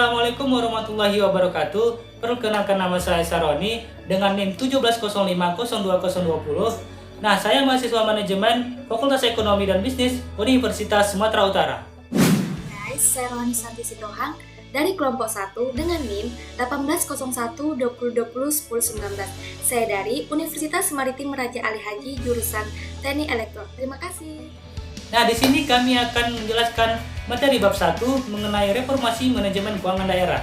Assalamualaikum warahmatullahi wabarakatuh. Perkenalkan, nama saya Saroni dengan NIM 1705022020. Nah, saya mahasiswa manajemen Fakultas Ekonomi dan Bisnis Universitas Sumatera Utara. Guys, saya Roni Santi Sitohang dari kelompok 1 dengan NIM 180120201019. Saya dari Universitas Maritim Raja Ali Haji jurusan Teknik Elektro. Terima kasih. Nah, di sini kami akan menjelaskan materi bab 1 mengenai reformasi manajemen keuangan daerah.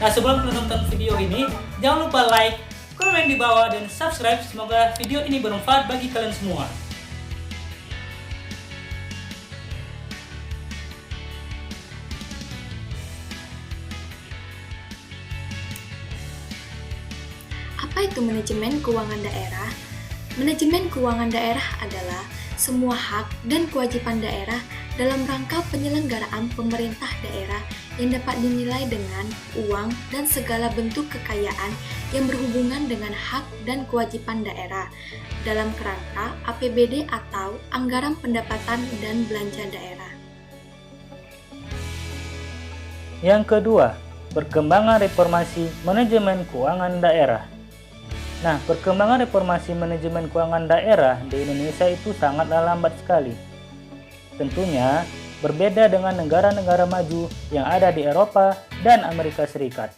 Nah, sebelum menonton video ini, jangan lupa like, komen di bawah, dan subscribe. Semoga video ini bermanfaat bagi kalian semua. Apa itu manajemen keuangan daerah? Manajemen keuangan daerah adalah semua hak dan kewajiban daerah dalam rangka penyelenggaraan pemerintah daerah yang dapat dinilai dengan uang dan segala bentuk kekayaan yang berhubungan dengan hak dan kewajiban daerah dalam kerangka APBD atau anggaran pendapatan dan belanja daerah. Yang kedua, perkembangan reformasi manajemen keuangan daerah. Nah, perkembangan reformasi manajemen keuangan daerah di Indonesia itu sangatlah lambat sekali. Tentunya berbeda dengan negara-negara maju yang ada di Eropa dan Amerika Serikat.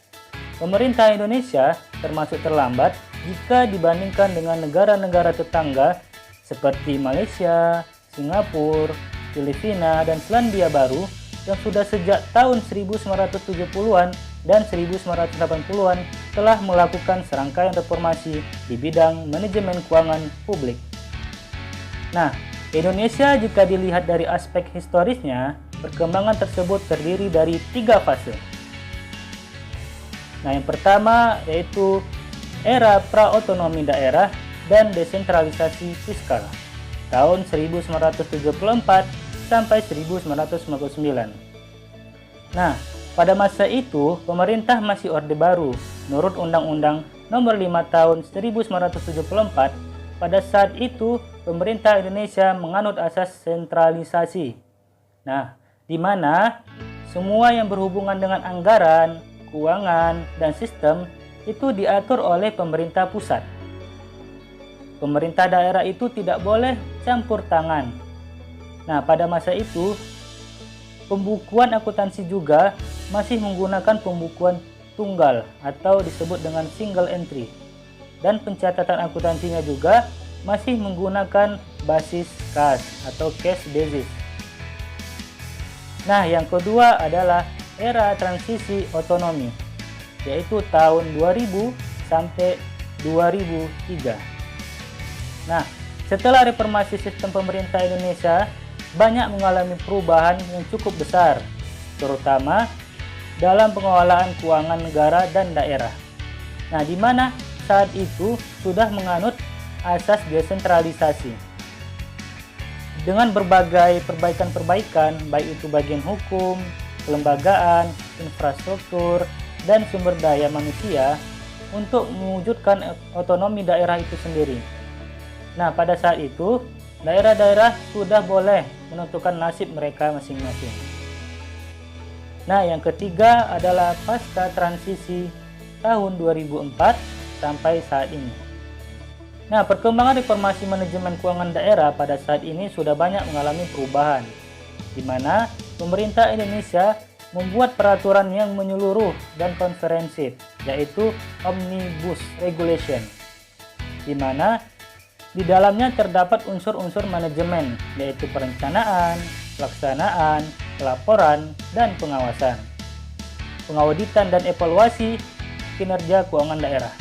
Pemerintah Indonesia termasuk terlambat jika dibandingkan dengan negara-negara tetangga seperti Malaysia, Singapura, Filipina, dan Selandia Baru yang sudah sejak tahun 1970-an dan 1980-an telah melakukan serangkaian reformasi di bidang manajemen keuangan publik. Nah, Indonesia jika dilihat dari aspek historisnya, perkembangan tersebut terdiri dari 3 fase. Nah, yang pertama yaitu era pra-otonomi daerah dan desentralisasi fiskal tahun 1974 sampai 1999. Nah, pada masa itu, pemerintah masih Orde Baru, menurut Undang-Undang Nomor 5 Tahun 1974. Pada saat itu, pemerintah Indonesia menganut asas sentralisasi. Nah, di mana semua yang berhubungan dengan anggaran, keuangan, dan sistem itu diatur oleh pemerintah pusat. Pemerintah daerah itu tidak boleh campur tangan. Nah, pada masa itu, pembukuan akuntansi juga masih menggunakan pembukuan tunggal atau disebut dengan single entry, dan pencatatan akuntansinya juga masih menggunakan basis kas atau cash basis. Nah, yang kedua adalah era transisi otonomi, yaitu tahun 2000 sampai 2003. Nah, setelah reformasi sistem pemerintah Indonesia banyak mengalami perubahan yang cukup besar, terutama dalam pengelolaan keuangan negara dan daerah. Nah, di mana saat itu sudah menganut asas desentralisasi. Dengan berbagai perbaikan-perbaikan, baik itu bagian hukum, kelembagaan, infrastruktur, dan sumber daya manusia untuk mewujudkan otonomi daerah itu sendiri. Nah, pada saat itu, daerah-daerah sudah boleh menentukan nasib mereka masing-masing. Nah, yang ketiga adalah pasca transisi tahun 2004 sampai saat ini. Nah, perkembangan reformasi manajemen keuangan daerah pada saat ini sudah banyak mengalami perubahan, di mana pemerintah Indonesia membuat peraturan yang menyeluruh dan komprehensif, yaitu Omnibus Regulation, di mana di dalamnya terdapat unsur-unsur manajemen, yaitu perencanaan, pelaksanaan, pelaporan, dan pengawasan, pengauditan dan evaluasi kinerja keuangan daerah.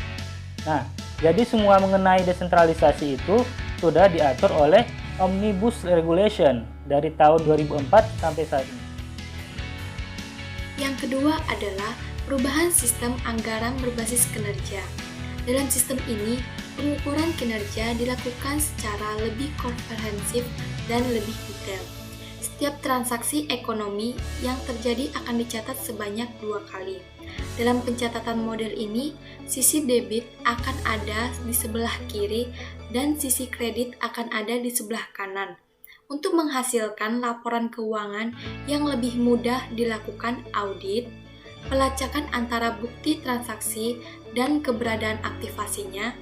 Nah, jadi semua mengenai desentralisasi itu sudah diatur oleh Omnibus Regulation dari tahun 2004 sampai saat ini. Yang kedua adalah perubahan sistem anggaran berbasis kinerja. Dalam sistem ini, pengukuran kinerja dilakukan secara lebih komprehensif dan lebih detail. Setiap transaksi ekonomi yang terjadi akan dicatat sebanyak 2 kali. Dalam pencatatan model ini, sisi debit akan ada di sebelah kiri dan sisi kredit akan ada di sebelah kanan. Untuk menghasilkan laporan keuangan yang lebih mudah dilakukan audit, pelacakan antara bukti transaksi dan keberadaan aktivasinya,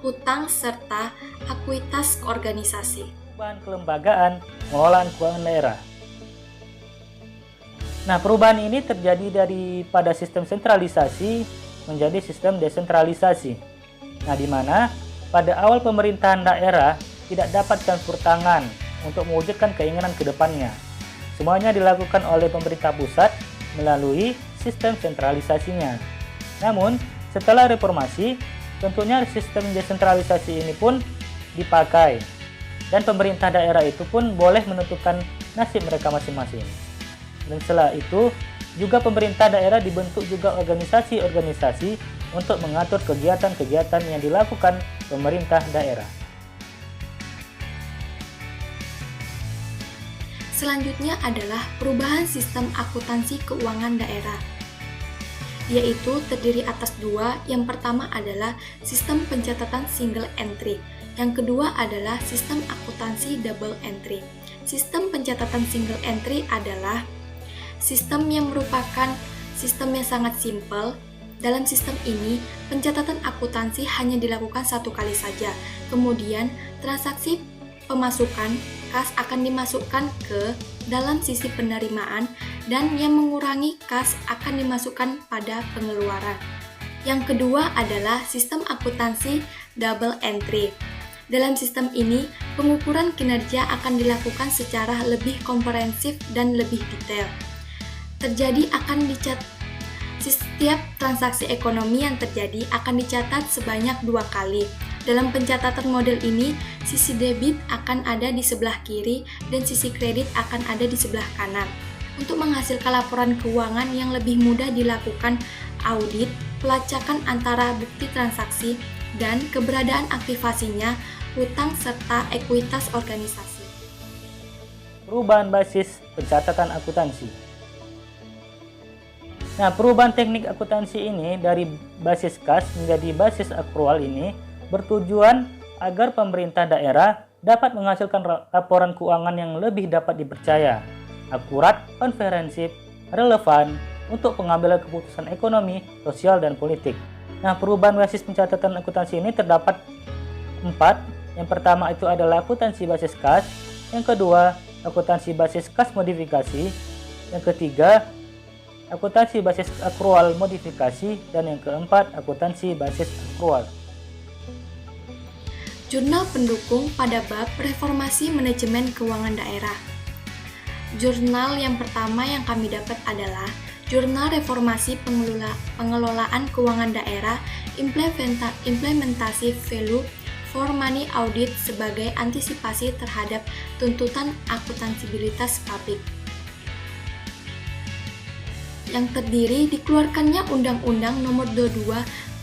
hutang serta akuitas organisasi. Perubahan kelembagaan pengelolaan keuangan daerah. Nah, perubahan ini terjadi daripada sistem sentralisasi menjadi sistem desentralisasi. Nah, di mana pada awal pemerintahan daerah tidak dapat campur tangan untuk mewujudkan keinginan ke depannya. Semuanya dilakukan oleh pemerintah pusat melalui sistem sentralisasinya. Namun, setelah reformasi, tentunya sistem desentralisasi ini pun dipakai dan pemerintah daerah itu pun boleh menentukan nasib mereka masing-masing. Dan setelah itu, juga pemerintah daerah dibentuk juga organisasi-organisasi untuk mengatur kegiatan-kegiatan yang dilakukan pemerintah daerah. Selanjutnya adalah perubahan sistem akuntansi keuangan daerah, yaitu terdiri atas dua. Yang pertama adalah sistem pencatatan single entry, yang kedua adalah sistem akuntansi double entry. Sistem pencatatan single entry adalah sistem yang merupakan sistem yang sangat simpel. Dalam sistem ini, pencatatan akuntansi hanya dilakukan satu kali saja. Kemudian, transaksi pemasukan kas akan dimasukkan ke dalam sisi penerimaan dan yang mengurangi kas akan dimasukkan pada pengeluaran. Yang kedua adalah sistem akuntansi double entry. Dalam sistem ini, pengukuran kinerja akan dilakukan secara lebih komprehensif dan lebih detail. Setiap transaksi ekonomi yang terjadi akan dicatat sebanyak 2 kali. Dalam pencatatan model ini, sisi debit akan ada di sebelah kiri dan sisi kredit akan ada di sebelah kanan. Untuk menghasilkan laporan keuangan yang lebih mudah dilakukan audit, pelacakan antara bukti transaksi, dan keberadaan aktivasinya, hutang serta ekuitas organisasi. Perubahan basis pencatatan akuntansi. Nah, perubahan teknik akuntansi ini dari basis kas menjadi basis akrual ini bertujuan agar pemerintah daerah dapat menghasilkan laporan keuangan yang lebih dapat dipercaya, akurat, komprehensif, relevan untuk pengambilan keputusan ekonomi, sosial, dan politik. Nah, perubahan basis pencatatan akuntansi ini terdapat 4. Yang pertama itu adalah akuntansi basis kas, yang kedua akuntansi basis kas modifikasi, yang ketiga akuntansi basis akrual modifikasi, dan yang keempat akuntansi basis akrual. Jurnal pendukung pada bab reformasi manajemen keuangan daerah. Jurnal yang pertama yang kami dapat adalah Jurnal Reformasi Pengelolaan Keuangan Daerah, Implementasi Value for Money Audit sebagai antisipasi terhadap tuntutan akuntansibilitas publik, yang terdiri dikeluarkannya Undang-Undang Nomor 22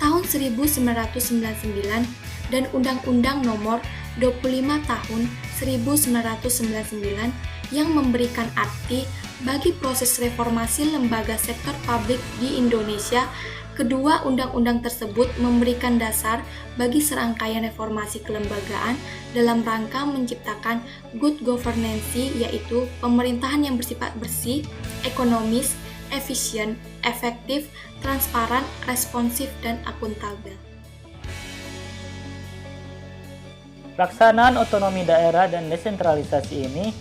Tahun 1999 dan Undang-Undang Nomor 25 Tahun 1999 yang memberikan arti bagi proses reformasi lembaga sektor publik di Indonesia. Kedua undang-undang tersebut memberikan dasar bagi serangkaian reformasi kelembagaan dalam rangka menciptakan good governance, yaitu pemerintahan yang bersifat bersih, ekonomis, efisien, efektif, transparan, responsif, dan akuntabel. Pelaksanaan otonomi daerah dan desentralisasi ini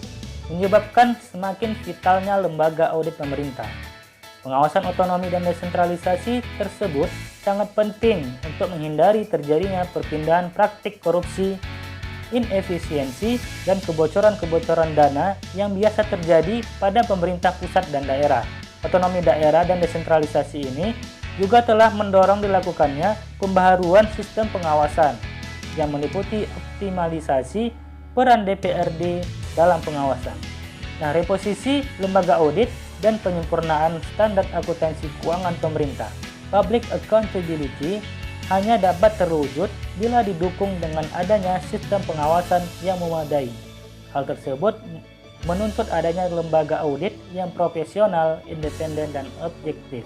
menyebabkan semakin vitalnya lembaga audit pemerintah. Pengawasan otonomi dan desentralisasi tersebut sangat penting untuk menghindari terjadinya perpindahan praktik korupsi, inefisiensi, dan kebocoran-kebocoran dana yang biasa terjadi pada pemerintah pusat dan daerah. Otonomi daerah dan desentralisasi ini juga telah mendorong dilakukannya pembaharuan sistem pengawasan yang meliputi optimalisasi peran DPRD dalam pengawasan. Nah, reposisi lembaga audit dan penyempurnaan standar akuntansi keuangan pemerintah, public accountability, hanya dapat terwujud bila didukung dengan adanya sistem pengawasan yang memadai. Hal tersebut menuntut adanya lembaga audit yang profesional, independen, dan objektif.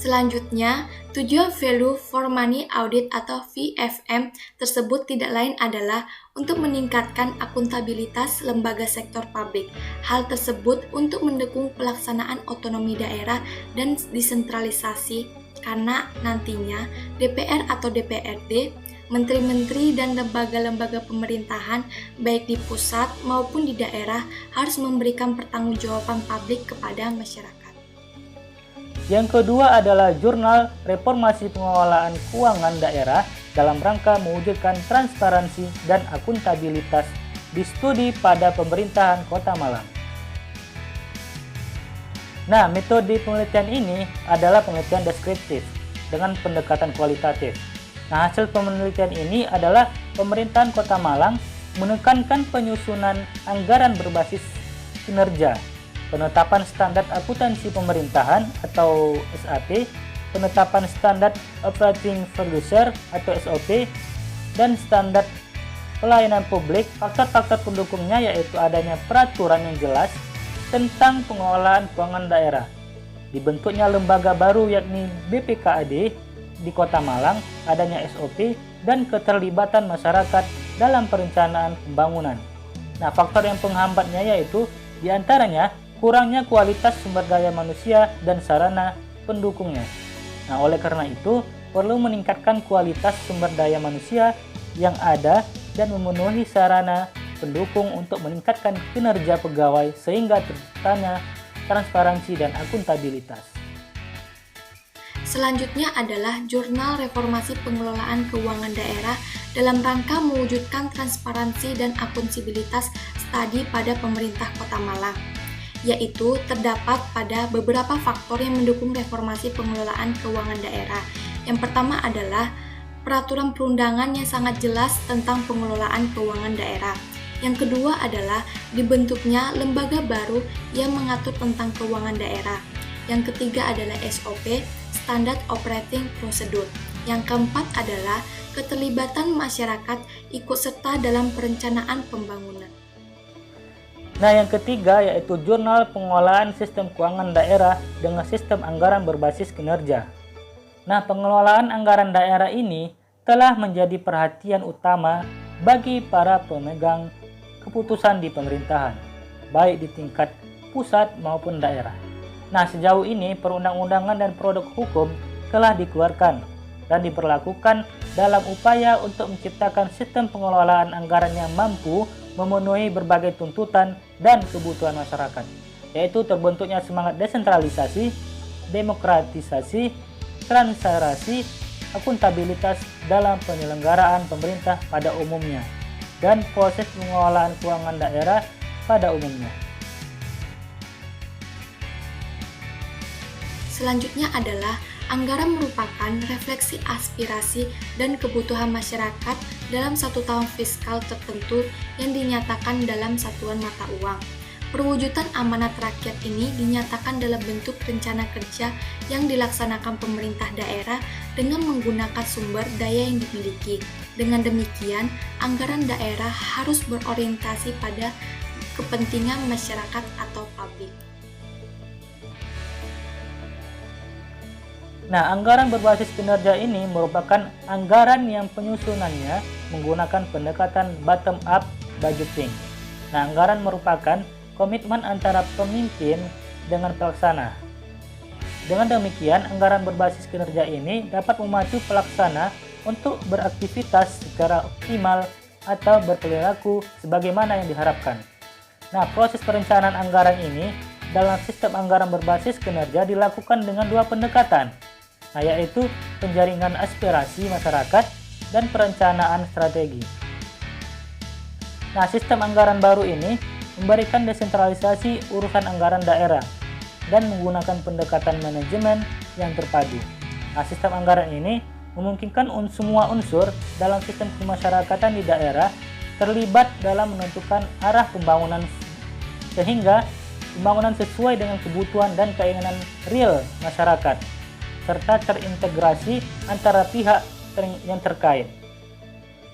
Selanjutnya, Tujuan Value for Money Audit atau VFM tersebut tidak lain adalah untuk meningkatkan akuntabilitas lembaga sektor publik. Hal tersebut untuk mendukung pelaksanaan otonomi daerah dan desentralisasi karena nantinya DPR atau DPRD, menteri-menteri dan lembaga-lembaga pemerintahan baik di pusat maupun di daerah harus memberikan pertanggungjawaban publik kepada masyarakat. Yang kedua adalah Jurnal Reformasi Pengelolaan Keuangan Daerah dalam rangka mewujudkan transparansi dan akuntabilitas di studi pada pemerintahan Kota Malang. Nah, metode penelitian ini adalah penelitian deskriptif dengan pendekatan kualitatif. Nah, hasil penelitian ini adalah pemerintahan Kota Malang menekankan penyusunan anggaran berbasis kinerja, penetapan standar akuntansi pemerintahan atau SAP, penetapan standar operating procedure atau SOP, dan standar pelayanan publik. Faktor-faktor pendukungnya yaitu adanya peraturan yang jelas tentang pengelolaan keuangan daerah, dibentuknya lembaga baru yakni BPKAD di Kota Malang, adanya SOP, dan keterlibatan masyarakat dalam perencanaan pembangunan. Nah, faktor yang penghambatnya yaitu diantaranya kurangnya kualitas sumber daya manusia dan sarana pendukungnya. Nah, oleh karena itu, perlu meningkatkan kualitas sumber daya manusia yang ada dan memenuhi sarana pendukung untuk meningkatkan kinerja pegawai sehingga terciptanya transparansi dan akuntabilitas. Selanjutnya adalah Jurnal Reformasi Pengelolaan Keuangan Daerah dalam rangka mewujudkan transparansi dan akuntabilitas studi pada pemerintah Kota Malang, yaitu terdapat pada beberapa faktor yang mendukung reformasi pengelolaan keuangan daerah. Yang pertama adalah peraturan perundangan yang sangat jelas tentang pengelolaan keuangan daerah. Yang kedua adalah dibentuknya lembaga baru yang mengatur tentang keuangan daerah. Yang ketiga adalah SOP, Standard Operating Procedure. Yang keempat adalah keterlibatan masyarakat ikut serta dalam perencanaan pembangunan. Nah, yang ketiga yaitu Jurnal Pengelolaan Sistem Keuangan Daerah dengan Sistem Anggaran Berbasis Kinerja. Nah, pengelolaan anggaran daerah ini telah menjadi perhatian utama bagi para pemegang keputusan di pemerintahan, baik di tingkat pusat maupun daerah. Nah, sejauh ini perundang-undangan dan produk hukum telah dikeluarkan dan diberlakukan dalam upaya untuk menciptakan sistem pengelolaan anggaran yang mampu memenuhi berbagai tuntutan dan kebutuhan masyarakat, yaitu terbentuknya semangat desentralisasi, demokratisasi, transparansi, akuntabilitas dalam penyelenggaraan pemerintah pada umumnya, dan proses pengelolaan keuangan daerah pada umumnya. Selanjutnya adalah anggaran merupakan refleksi aspirasi dan kebutuhan masyarakat dalam satu tahun fiskal tertentu yang dinyatakan dalam satuan mata uang. Perwujudan amanat rakyat ini dinyatakan dalam bentuk rencana kerja yang dilaksanakan pemerintah daerah dengan menggunakan sumber daya yang dimiliki. Dengan demikian, anggaran daerah harus berorientasi pada kepentingan masyarakat atau publik. Nah, anggaran berbasis kinerja ini merupakan anggaran yang penyusunannya menggunakan pendekatan bottom-up budgeting. Nah, anggaran merupakan komitmen antara pemimpin dengan pelaksana. Dengan demikian, anggaran berbasis kinerja ini dapat memacu pelaksana untuk beraktivitas secara optimal atau berperilaku sebagaimana yang diharapkan. Nah, proses perencanaan anggaran ini dalam sistem anggaran berbasis kinerja dilakukan dengan dua pendekatan, yaitu penjaringan aspirasi masyarakat dan perencanaan strategi. Nah, sistem anggaran baru ini memberikan desentralisasi urusan anggaran daerah dan menggunakan pendekatan manajemen yang terpadu. Nah, sistem anggaran ini memungkinkan semua unsur dalam sistem kemasyarakatan di daerah terlibat dalam menentukan arah pembangunan sehingga pembangunan sesuai dengan kebutuhan dan keinginan real masyarakat, serta terintegrasi antara pihak yang terkait.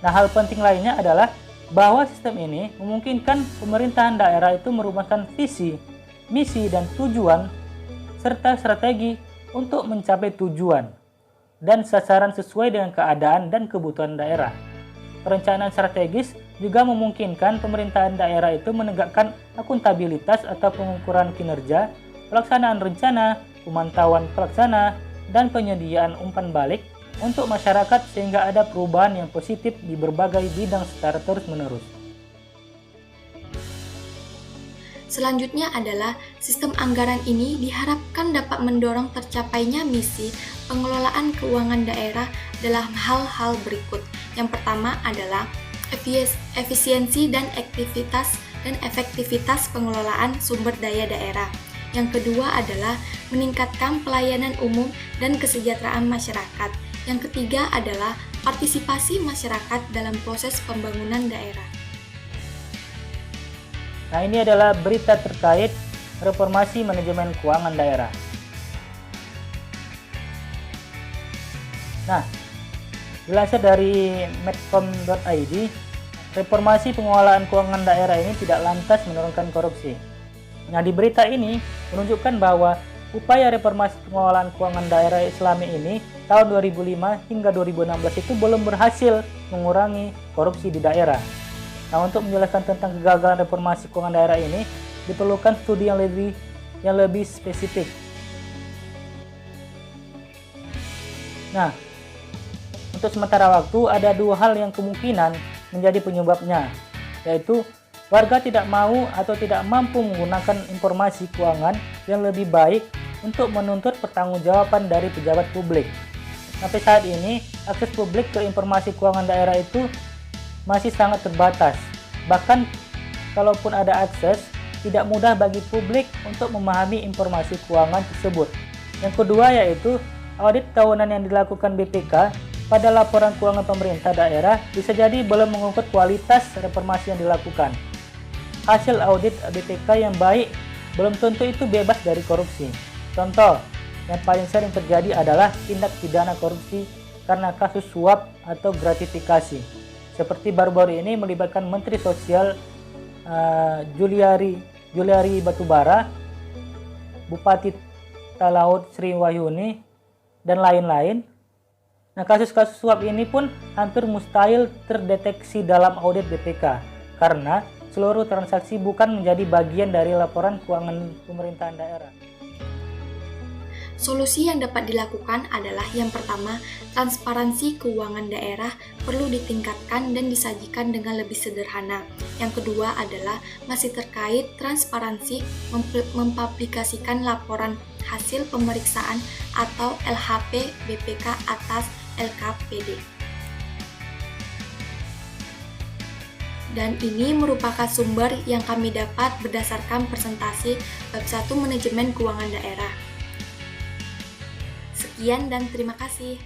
Nah, hal penting lainnya adalah bahwa sistem ini memungkinkan pemerintahan daerah itu merumuskan visi, misi, dan tujuan, serta strategi untuk mencapai tujuan. dan sasaran sesuai dengan keadaan dan kebutuhan daerah. Perencanaan strategis juga memungkinkan pemerintahan daerah itu menegakkan akuntabilitas atau pengukuran kinerja, pelaksanaan rencana, pemantauan pelaksana, dan penyediaan umpan balik untuk masyarakat sehingga ada perubahan yang positif di berbagai bidang secara terus-menerus. Selanjutnya adalah sistem anggaran ini diharapkan dapat mendorong tercapainya misi pengelolaan keuangan daerah dalam hal-hal berikut. Yang pertama adalah efisiensi dan efektivitas pengelolaan sumber daya daerah. Yang kedua adalah meningkatkan pelayanan umum dan kesejahteraan masyarakat. Yang ketiga adalah partisipasi masyarakat dalam proses pembangunan daerah. Nah, ini adalah berita terkait reformasi manajemen keuangan daerah. Nah, dilansir dari medcom.id, reformasi pengelolaan keuangan daerah ini tidak lantas menurunkan korupsi. Nah, di berita ini menunjukkan bahwa upaya reformasi pengelolaan keuangan daerah Islami ini tahun 2005 hingga 2016 itu belum berhasil mengurangi korupsi di daerah. Nah, untuk menjelaskan tentang kegagalan reformasi keuangan daerah ini diperlukan studi yang lebih spesifik. Nah, untuk sementara waktu ada dua hal yang kemungkinan menjadi penyebabnya, yaitu warga tidak mau atau tidak mampu menggunakan informasi keuangan yang lebih baik untuk menuntut pertanggungjawaban dari pejabat publik. Sampai saat ini, akses publik ke informasi keuangan daerah itu masih sangat terbatas. Bahkan, kalaupun ada akses, tidak mudah bagi publik untuk memahami informasi keuangan tersebut. Yang kedua yaitu, audit tahunan yang dilakukan BPK pada laporan keuangan pemerintah daerah bisa jadi belum mengukur kualitas reformasi yang dilakukan. Hasil audit BPK yang baik belum tentu itu bebas dari korupsi. Contoh, yang paling sering terjadi adalah tindak pidana korupsi karena kasus suap atau gratifikasi. Seperti baru-baru ini melibatkan Menteri Sosial Juliari Batubara, Bupati Talaut Sri Wahyuni, dan lain-lain. Nah, kasus-kasus suap ini pun hampir mustahil terdeteksi dalam audit BPK karena seluruh transaksi bukan menjadi bagian dari laporan keuangan pemerintahan daerah. Solusi yang dapat dilakukan adalah yang pertama, transparansi keuangan daerah perlu ditingkatkan dan disajikan dengan lebih sederhana. Yang kedua adalah masih terkait transparansi mempublikasikan laporan hasil pemeriksaan atau LHP BPK atas LKPD. Dan ini merupakan sumber yang kami dapat berdasarkan presentasi bab 1 manajemen keuangan daerah. Sekian dan terima kasih.